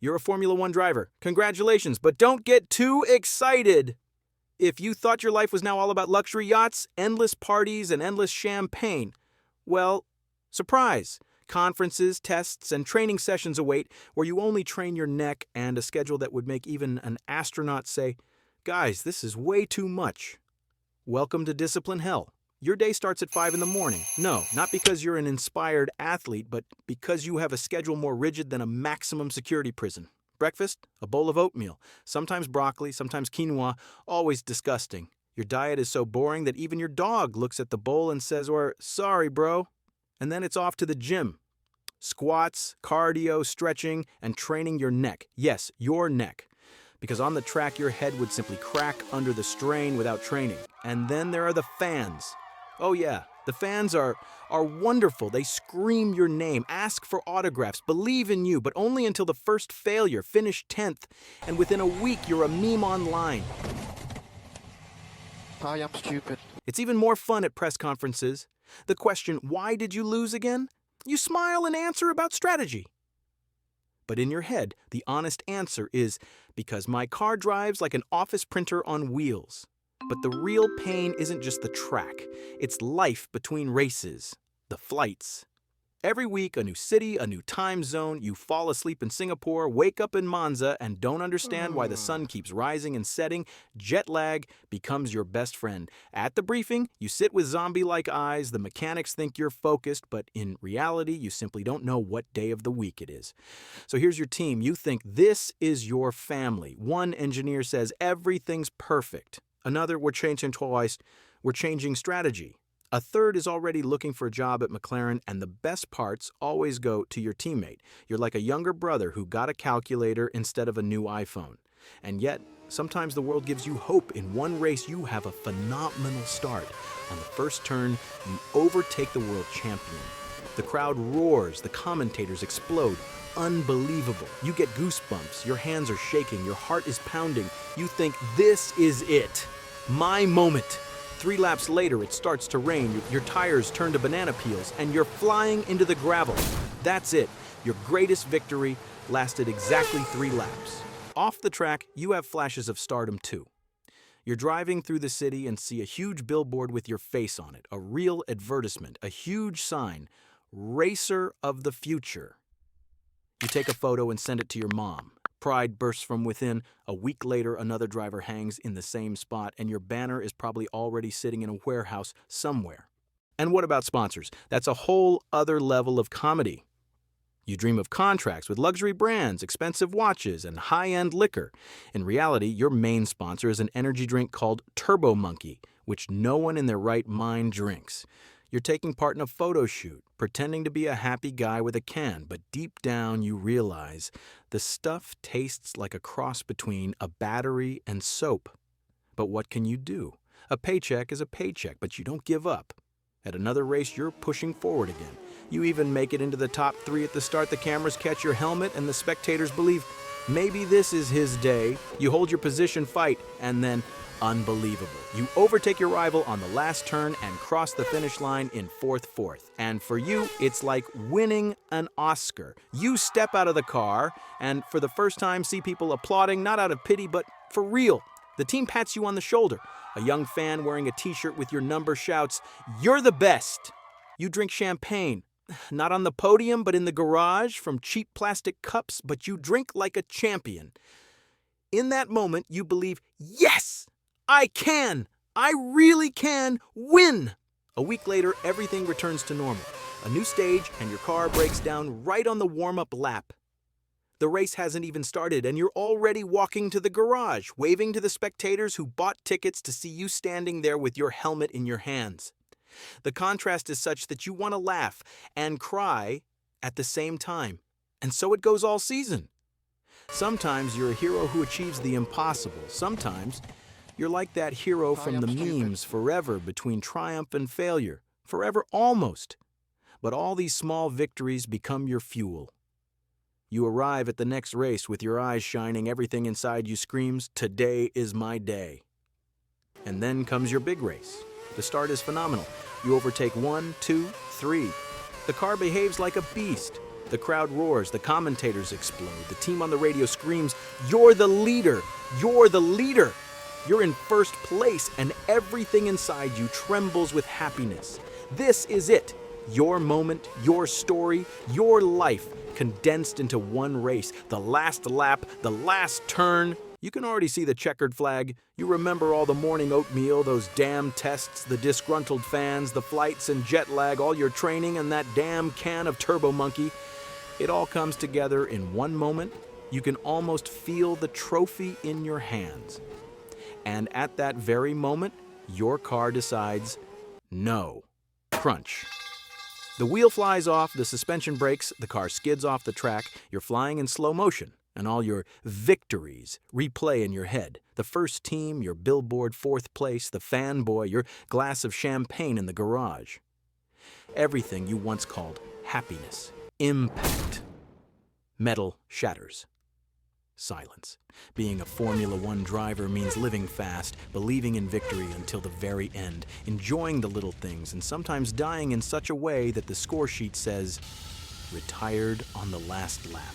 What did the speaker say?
You're a Formula One driver. Congratulations, but don't get too excited. If you thought your life was now all about luxury yachts, endless parties, and endless champagne, well, surprise. Conferences, tests, and training sessions await where you only train your neck and a schedule that would make even an astronaut say, "Guys, this is way too much." Welcome to discipline hell. Your day starts at 5 in the morning. No, not because you're an inspired athlete, but because you have a schedule more rigid than a maximum security prison. Breakfast, a bowl of oatmeal, sometimes broccoli, sometimes quinoa, always disgusting. Your diet is so boring that even your dog looks at the bowl and says, or, "Sorry, bro." And then it's off to the gym. Squats, cardio, stretching, and training your neck. Yes, your neck. Because on the track, your head would simply crack under the strain without training. And then there are the fans. Oh yeah, the fans are wonderful. They scream your name, ask for autographs, believe in you, but only until the first failure, finish 10th, and within a week you're a meme online. I am stupid. It's even more fun at press conferences. The question, "Why did you lose again?" You smile and answer about strategy. But in your head, the honest answer is, "Because my car drives like an office printer on wheels." But the real pain isn't just the track. It's life between races, the flights. Every week, a new city, a new time zone. You fall asleep in Singapore, wake up in Monza, and don't understand why the sun keeps rising and setting. Jet lag becomes your best friend. At the briefing, you sit with zombie-like eyes. The mechanics think you're focused, but in reality, you simply don't know what day of the week it is. So here's your team. You think this is your family. One engineer says everything's perfect. Another, "We're changing twice. We're changing strategy." A third is already looking for a job at McLaren, and the best parts always go to your teammate. You're like a younger brother who got a calculator instead of a new iPhone. And yet, sometimes the world gives you hope. In one race, you have a phenomenal start. On the first turn, you overtake the world champion. The crowd roars, the commentators explode. Unbelievable. You get goosebumps, your hands are shaking, your heart is pounding. You think, this is it. My moment. 3 laps later, it starts to rain, your tires turn to banana peels, and you're flying into the gravel. That's it. Your greatest victory lasted exactly 3 laps. Off the track, you have flashes of stardom too. You're driving through the city and see a huge billboard with your face on it, a real advertisement, a huge sign, "Racer of the Future." You take a photo and send it to your mom. Pride bursts from within. A week later, another driver hangs in the same spot, and your banner is probably already sitting in a warehouse somewhere. And what about sponsors? That's a whole other level of comedy. You dream of contracts with luxury brands, expensive watches, and high-end liquor. In reality, your main sponsor is an energy drink called Turbo Monkey, which no one in their right mind drinks. You're taking part in a photo shoot, pretending to be a happy guy with a can, but deep down you realize the stuff tastes like a cross between a battery and soap. But what can you do? A paycheck is a paycheck, but you don't give up. At another race, you're pushing forward again. You even make it into the top 3 at the start. The cameras catch your helmet, and the spectators believe, maybe this is his day. You hold your position, fight, and then unbelievable. You overtake your rival on the last turn and cross the finish line in 4th. And for you, it's like winning an Oscar. You step out of the car and for the first time see people applauding, not out of pity, but for real. The team pats you on the shoulder. A young fan wearing a t-shirt with your number shouts, "You're the best." You drink champagne. Not on the podium, but in the garage, from cheap plastic cups, but you drink like a champion. In that moment, you believe, yes! I really can win! A week later, everything returns to normal. A new stage, and your car breaks down right on the warm-up lap. The race hasn't even started, and you're already walking to the garage, waving to the spectators who bought tickets to see you standing there with your helmet in your hands. The contrast is such that you want to laugh and cry at the same time. And so it goes all season. Sometimes you're a hero who achieves the impossible. Sometimes you're like that hero from the memes, forever between triumph and failure, forever almost. But all these small victories become your fuel. You arrive at the next race with your eyes shining, everything inside you screams, "Today is my day." And then comes your big race. The start is phenomenal. You overtake 1, 2, 3. The car behaves like a beast. The crowd roars, the commentators explode, the team on the radio screams, "You're the leader! You're the leader!" You're in first place, and everything inside you trembles with happiness. This is it. Your moment, your story, your life condensed into one race. The last lap, the last turn. You can already see the checkered flag. You remember all the morning oatmeal, those damn tests, the disgruntled fans, the flights and jet lag, all your training, and that damn can of Turbo Monkey. It all comes together in one moment. You can almost feel the trophy in your hands. And at that very moment, your car decides, no. Crunch. The wheel flies off, the suspension breaks, the car skids off the track, you're flying in slow motion, and all your victories replay in your head. The first team, your billboard fourth place, the fanboy, your glass of champagne in the garage. Everything you once called happiness, impact. Metal shatters. Silence. Being a Formula One driver means living fast, believing in victory until the very end, enjoying the little things, and sometimes dying in such a way that the score sheet says, retired on the last lap.